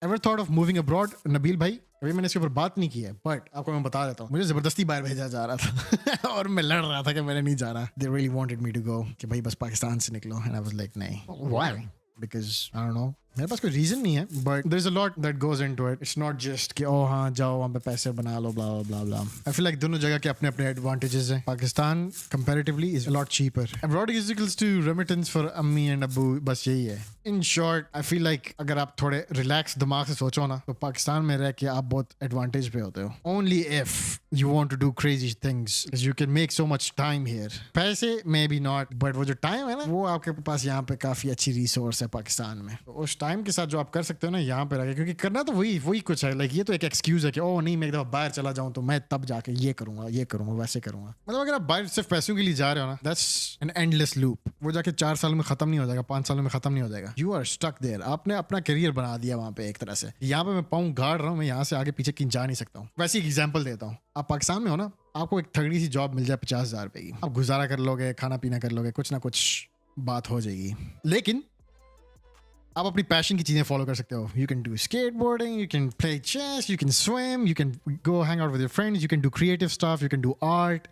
Ever thought of moving abroad? Nabeel भाई, अभी मैंने इसके ऊपर बात नहीं की है, बट आपको मैं बता देता हूँ, मुझे जबरदस्ती बाहर भेजा जा रहा था और मैं लड़ रहा था कि मैंने नहीं जा रहा. They really wanted me to go कि भाई बस पाकिस्तान से निकलो, and I was like नहीं. Why? Because I don't know, मेरे पास कोई रीजन नहीं है, but there's a lot that goes into it. It's not just कि oh हाँ जाओ वहाँ पे पैसे बना लो blah blah blah. I feel like दोनों जगह के अपने अपने advantages हैं. Pakistan comparatively is a lot cheaper. Abroad is equals to remittance for अम्मी and अब्बू, बस यही है. In short, I feel like अगर आप थोड़े relax दिमाग से सोचो ना, तो पाकिस्तान में रह के आप बहुत advantage पे होते हो. Only if you want to do crazy things, because you can make so much time here. पैसे maybe not, but वो जो time है ना, वो आपके पास यहाँ पे काफी अच्छी resource है पाकिस्तान में. तो उस टाइम के साथ जो आप कर सकते हो ना यहाँ पे रह, क्योंकि करना तो वही कुछ है. लाइक ये तो एक एक्सक्यूज है कि ओह नहीं मैं एक दफा बाहर चला जाऊं तो मैं तब जाके ये करूंगा वैसे करूंगा. मतलब अगर आप बाहर सिर्फ पैसों के लिए जा रहे हो ना, दैट्स एन एंडलेस लूप. वो जाके 4 साल में खत्म नहीं हो जाएगा, 5 सालों में खत्म नहीं हो जाएगा. You are stuck there. आपने अपना करियर बना दिया वहां पे एक तरह से. यहाँ पे मैं पाऊँ गाड़ रहा हूँ, मैं यहाँ से आगे पीछे कहीं जा नहीं सकता हूँ. वैसे एक एग्जाम्पल देता हूँ. आप पाकिस्तान में हो ना, आपको एक तगड़ी सी जॉब मिल जाए 50,000 रुपए की, आप गुजारा कर लोगे, खाना पीना कर लोगे, कुछ ना कुछ बात हो जाएगी. लेकिन आप अपनी पैशन की चीजें फॉलो कर सकते हो. You can do skateboarding, you can play chess, you can swim, you can go hang out with your friends, you can do creative stuff, you can do art.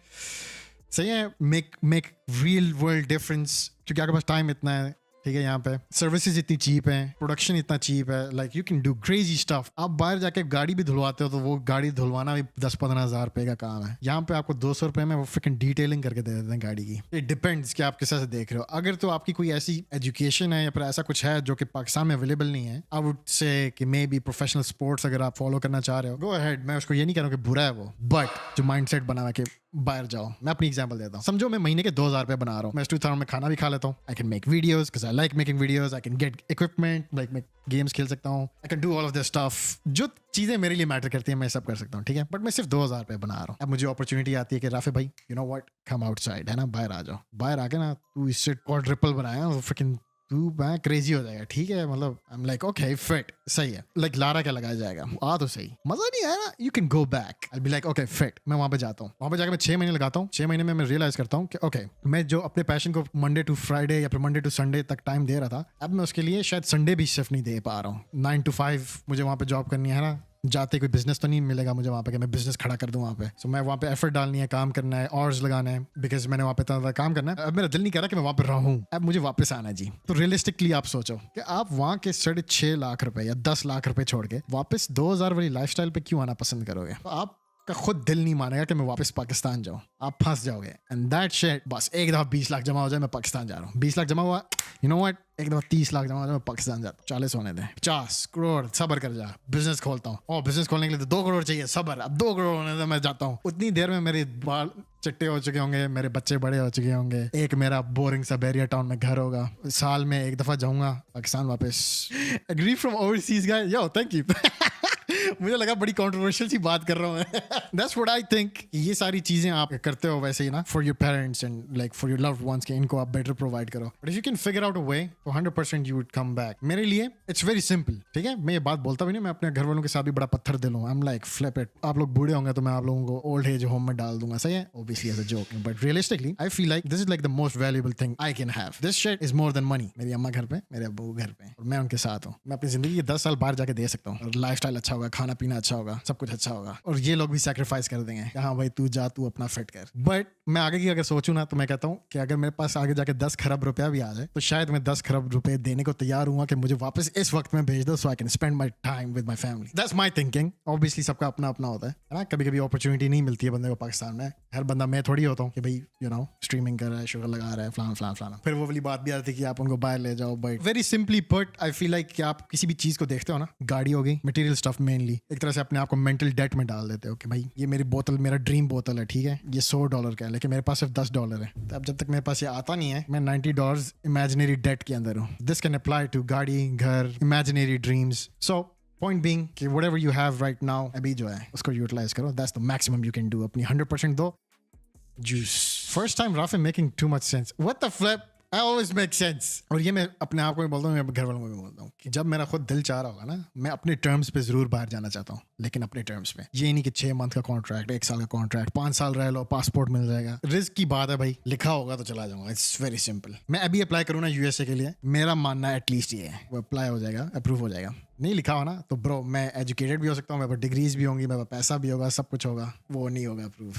सही है. मेक रियल वर्ल्ड डिफरेंस, क्योंकि आपके पास time इतना है. ठीक है. यहाँ पे सर्विसेज इतनी चीप है, प्रोडक्शन इतना चीप है. Like you can do crazy stuff. आप बाहर जाके गाड़ी भी धुलवाते हो तो वो गाड़ी धुलवाना भी 10-15 हज़ार रुपए का काम है. यहाँ पे आपको 200 रुपए में वो फ्रिकन डिटेलिंग करके दे देते हैं गाड़ी की. इट डिपेंड्स कि आप किस तरह से देख रहे हो. अगर तो आपकी कोई ऐसी एजुकेशन है या फिर ऐसा कुछ है जो कि पाकिस्तान में अवेलेबल नहीं है, आई वुड से कि मे बी प्रोफेशनल स्पोर्ट्स अगर आप फॉलो करना चाह रहे हो, गो अहेड. मैं उसको ये नहीं कह रहा हूँ कि बुरा है वो, बट जो माइंड सेट बना के बाहर जाओ. मैं अपनी एग्जांपल देता हूँ. समझो मैं महीने के 2,000 रुपए बना रहा हूँ. मैं स्टूडेंट में खाना भी खा लेता हूँ. I can make videos because I like making videos. I can get equipment, like मैं गेम्स खेल सकता हूँ. I can do all of this stuff. जो चीजें मेरे लिए मैटर करती हैं मैं सब कर सकता हूँ. ठीक है. बट मैं सिर्फ 2,000 रुपए बना रहा हूँ. अब मुझे अपॉर्चुनिटी आती है कि राफे भाई, you know what, come outside, है ना, बाहर आ जाओ. बाहर आके ना तू इससे क्वाड्रुपल बनाया, वो फ्रिकिंग तू मैं क्रेजी हो जाएगा. ठीक है. मतलब I am like okay fit, सही है. लाइक लारा क्या लगाया जाएगा, आ तो सही, मजा नहीं आया ना, you can go back. I be like okay fit. मैं वहां पे जाता हूँ. वहां पे जाकर मैं 6 महीने लगाता हूँ. 6 महीने में मैं रियलाइज करता हूँ कि ओके मैं जो अपने पैशन को मंडे टू फ्राइडे या फिर मंडे टू संडे तक टाइम दे रहा था, अब मैं उसके लिए शायद संडे भी सिर्फ नहीं दे पा रहा हूँ. 9 to 5 मुझे वहां पे जॉब करनी है ना. जाते कोई बिजनेस तो नहीं मिलेगा मुझे वहाँ पे कि मैं बिजनेस खड़ा कर दूं वहाँ पे. सो मैं वहाँ पे एफर्ट डालनी है, काम करना है, ऑर्स लगाना है, बिकॉज मैंने वहाँ पे इतना काम करना है. अब मेरा दिल नहीं कर रहा कि मैं वहाँ पे रहूं, अब मुझे वापस आना है जी. तो रियलिस्टिकली आप सोचो कि आप वहाँ के 6.5 लाख रुपए या 10 लाख रुपए छोड़ के वापस 2,000 वाली लाइफस्टाइल पे क्यों आना पसंद करोगे. तो आप का खुद दिल नहीं मानेगा कि मैं वापस पाकिस्तान जाऊं. आप फंस जाओगे. एंड दैट शिट, बस एक दफा 20 लाख जमा हो जाए मैं पाकिस्तान जा रहा हूँ. 20 लाख जमा हुआ, यू नो व्हाट, एक दफा 30 लाख जमा हो जाए मैं पाकिस्तान जाता हूँ. 40 होने दें, 50 करोड़, सबर कर जा, बिजनेस खोलता हूँ. और बिजनेस खोलने के लिए तो 2 करोड़ चाहिए, सबर. अब 2 करोड़ होने दे, मैं जाता हूँ. उतनी देर में मेरे बाल चिट्टे हो चुके होंगे, मेरे बच्चे बड़े हो चुके होंगे, एक मेरा बोरिंग सा बैरिया टाउन में घर होगा. साल में एक दफा जाऊंगा पाकिस्तान वापस. Agree from overseas guy, yo thank you. मुझे लगा बड़ी कंट्रोवर्शियल सी बात कर रहा हूँ मैं. That's what I think. ये सारी चीजें आप करते हो वैसे ही ना, for your parents and like for your loved ones, के इनको आप बेटर प्रोवाइड करो. But if you can figure out a way, तो 100% यू वुड कम बैक. मेरे लिए इट्स वेरी सिंपल. ठीक है. मैं ये बात बोलता भी नहीं, मैं अपने घर वालों के साथ भी बड़ा पत्थर दिल हूँ. I am like flip it. आप लोग बूढ़े होंगे तो मैं आप लोगों को ओल्ड एज होम में डाल दूंगा. सही है. Obviously as a joke, but realistically I feel like this is like the most valuable thing I can have. This shit is more than money. मेरी अम्मा घर पे, मेरे अब्बू घर पे, और मैं उनके साथ हूँ. मैं अपनी जिंदगी के 10 साल बाहर जाके दे सकता हूँ, और लाइफस्टाइल अच्छा होगा, खाना पीना अच्छा होगा, सब कुछ अच्छा होगा. और ये लोग भी सैक्रिफाइस कर देंगे कि हाँ भाई तू जा, तू अपना फिट कर. बट मैं आगे की अगर सोचूं ना, तो मैं कहता हूँ कि अगर मेरे पास आगे जाके 10 खरब रुपया भी आ जाए, तो शायद मैं 10 खरब रुपए देने को तैयार हूँ कि मुझे वापस इस वक्त में भेज दो, so I can spend my time with my family. That's my thinking. Obviously सबका अपना अपना होता है ना. कभी कभी अपॉर्चुनिटी नहीं मिलती है बंदे को पाकिस्तान में. हर बंदा मैं थोड़ी होता हूँ कि भाई यू नो स्ट्रीमिंग कर रहा है, शुगर लगा रहा है, फलाना. फिर वो वाली बात भी आती है कि आप उनको बाहर ले जाओ. But very simply put, I feel like कि आप किसी भी चीज को देखते हो ना, गाड़ी हो गई, मटेरियल स्टफ मेनली, एक तरह से अपने आप को मेंटल डेट में डाल देते हो कि भाई ये मेरी बोतल, मेरा ड्रीम बोतल है. ठीक है. ये $100 का है, लेकिन मेरे पास सिर्फ $10 है. तो अब जब तक मेरे पास ये आता नहीं है, मैं $90 इमेजिनरी डेट के अंदर हूँ. दिस कैन अप्लाई टू गाड़ी, घर, imaginary dreams. So point being कि whatever you have right now, अभी जो है उसको यूटिलाइज करो. That's the maximum you can do. अपनी 100% दो. Juice. First time Rafi making too much sense. What the flip? I always make sense. और ये मैं अपने आप को भी बोलता हूँ, मैं घर वालों को भी बोलता हूँ कि जब मेरा खुद दिल चाह रहा होगा ना, मैं अपने टर्म्स पे जरूर बाहर जाना चाहता हूँ, लेकिन अपने टर्म्स पे। ये नहीं कि 6 मंथ का कॉन्ट्रैक्ट, 1 साल का कॉन्ट्रैक्ट, 5 साल रह लो, पासपोर्ट मिल जाएगा। रिस्क की बात है भाई, लिखा होगा तो चला जाऊंगा। It's very simple. मैं अभी अप्लाई करूँ ना यूएसए के लिए, मेरा मानना एटलीस्ट ये है वो अप्लाई हो जाएगा, अप्रूव हो जाएगा। नहीं लिखा हो ना तो ब्रो, मैं एजुकेटेड भी हो सकता हूँ, मेरे पास डिग्रीज भी होंगी, मेरे पास पैसा भी होगा, सब कुछ होगा, वो नहीं होगा approve.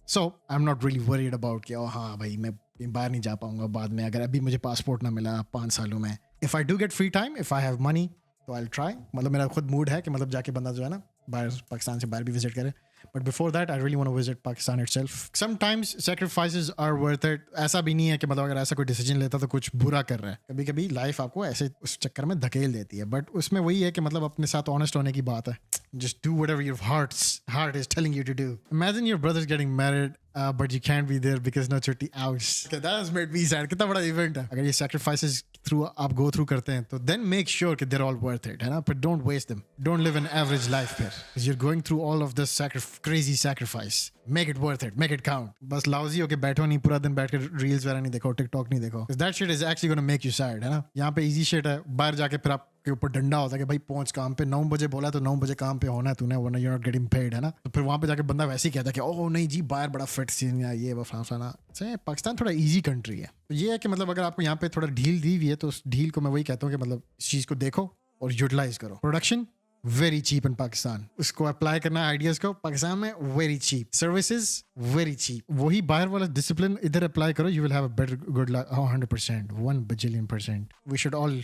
So I am not really worried about कि हाँ भाई मैं बाहर नहीं जा पाऊंगा बाद में, अगर अभी मुझे पासपोर्ट ना मिला 5 सालों में। If I do get free time, if I have money, तो आई ट्राई। मतलब मेरा खुद मूड है कि मतलब जाके बंदा जो है ना बाहर, पाकिस्तान से बाहर भी विजिट करे। But before that I really want to visit Pakistan itself. Sometimes sacrifices are worth it. ऐसा भी नहीं है कि मतलब अगर ऐसा कोई डिसीजन लेता तो कुछ बुरा कर रहा है। कभी कभी लाइफ आपको ऐसे उस चक्कर में धकेल देती है, बट उसमें वही है कि मतलब अपने साथ ऑनेस्ट होने की बात है। Just do whatever your heart is telling you to do. Imagine your brother's getting married, but you can't be there because no chutti. Ouch. Okay, that has made me sad. कितना बड़ा event है। अगर ये sacrifices through आप go through करते हैं, तो then make sure कि they're all worth it, है ना? But don't waste them. Don't live an average life here. Because you're going through all of this crazy sacrifice. Make it worth it. Make it count. बस lousy होके बैठो नहीं, पूरा दिन बैठ के reels वगैरह नहीं देखो, TikTok नहीं देखो. Because that shit is actually going to make you sad, है ना? यहाँ पे easy shit है, बाहर जाके फिर आप के ऊपर डंडा होता है कि भाई पहुंच काम पे, 9 बजे बोला तो 9 बजे काम पे होना है तूने, वरना यू नॉट गेटिंग पेड, है ना? तो फिर वहां पे जाके बंदा वैसे ही कहता है कि ओह नहीं जी बाहर बड़ा फिट सीन है, ये वो फलाना। सही, पाकिस्तान थोड़ा इजी कंट्री है। तो ये है कि मतलब अगर आपको यहाँ पे थोड़ा ढील दी हुई है, तो उस ढील को मैं वही कहता हूँ कि मतलब इस चीज़ को देखो और यूटिलाइज करो। Production very cheap in Pakistan, उसको अप्लाई करना आइडियाज को पाकिस्तान में very cheap, services very cheap. वही बाहर वाला डिसिप्लिन इधर अप्लाई करो, you will have a better good life 100%, 1 bajillion%। We should all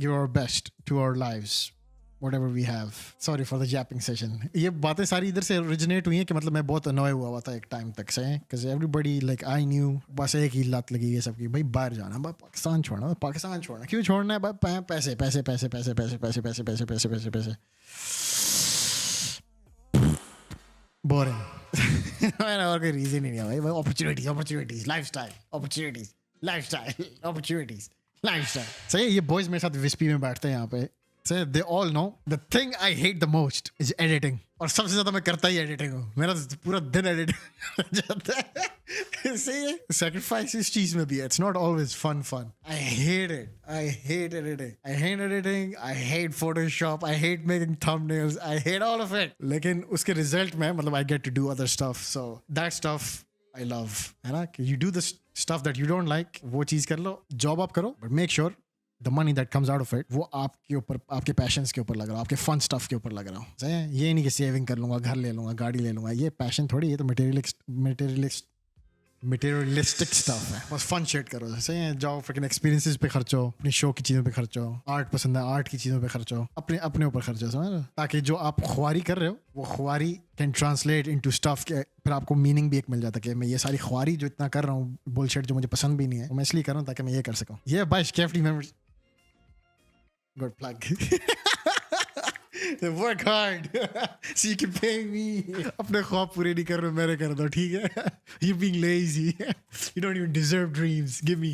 give our best to our lives, whatever we have. Sorry for the yapping session. ये बातें सारी इधर से originate हुई हैं कि मतलब मैं बहुत annoy हुआ था एक टाइम तक से, because everybody like I knew बस एक ही लत लगी है सबकी, भाई बाहर जाना, भाई पाकिस्तान छोड़ना, पाकिस्तान छोड़ना, क्यों छोड़ना है भाई? पैसे पैसे पैसे पैसे पैसे पैसे पैसे पैसे पैसे पैसे पैसे बोरिंग। और कोई रीजन ही नहीं है भाई। Opportunities opportunities lifestyle, opportunities lifestyle, opportunities lifestyle. सही है, ये बॉयज मेरे साथ विस्पी में बैठते हैं यहाँ पे। सही, they all know the thing I hate the most is editing, और सबसे ज्यादा मैं करता ही एडिटिंग हूँ। मेरा पूरा दिन एडिटिंग जाता है। सही है, सैक्रिफाइस इस चीज में भी है। It's not always fun. I hate it, I hate editing, I hate Photoshop, I hate making thumbnails, I hate all of it. लेकिन उसके रिजल्ट में मतलब I get to do other stuff, so that stuff I love, है ना? कि you do the stuff that you don't like, वो चीज़ कर लो, job आप करो, but make sure the money that comes out of it वो आपके ऊपर, आपके पैशंस के ऊपर लग रहा हो, आपके फन स्टफ के ऊपर लग रहा हो। सही है, ये नहीं कि सेविंग कर लूँगा, घर ले लूँगा, गाड़ी ले लूँगा, ये पैशन थोड़ी, ये तो मटेरियलिस्टिक स्टफ है। बस फन शेट करो। सही है, जाओ फ्रिकन एक्सपीरियंसेस पे खर्चो, अपनी शो की चीज़ों पे खर्चो, आर्ट पसंद है आर्ट की चीज़ों पे खर्चो, अपने ऊपर खर्चो, समझ रहे हो? ताकि जो आप ख्वारी कर रहे हो वो ख्वारी कैन ट्रांसलेट इनटू स्टफ के, फिर आपको मीनिंग भी एक मिल जाता है कि मैं ये सारी ख्वारी जो इतना कर रहा हूँ, बुलशिट जो मुझे पसंद भी नहीं है, मैं इसलिए कर रहा हूँ ताकि मैं ये कर सकूँ। ये बाय केफली मेंबर्स, गुड प्लग। Work hard so you can pay me. अपने ख्वाब पूरे नहीं कर रहे, मेरे कर दो, ठीक है? You're being lazy. You don't even deserve dreams. Give me.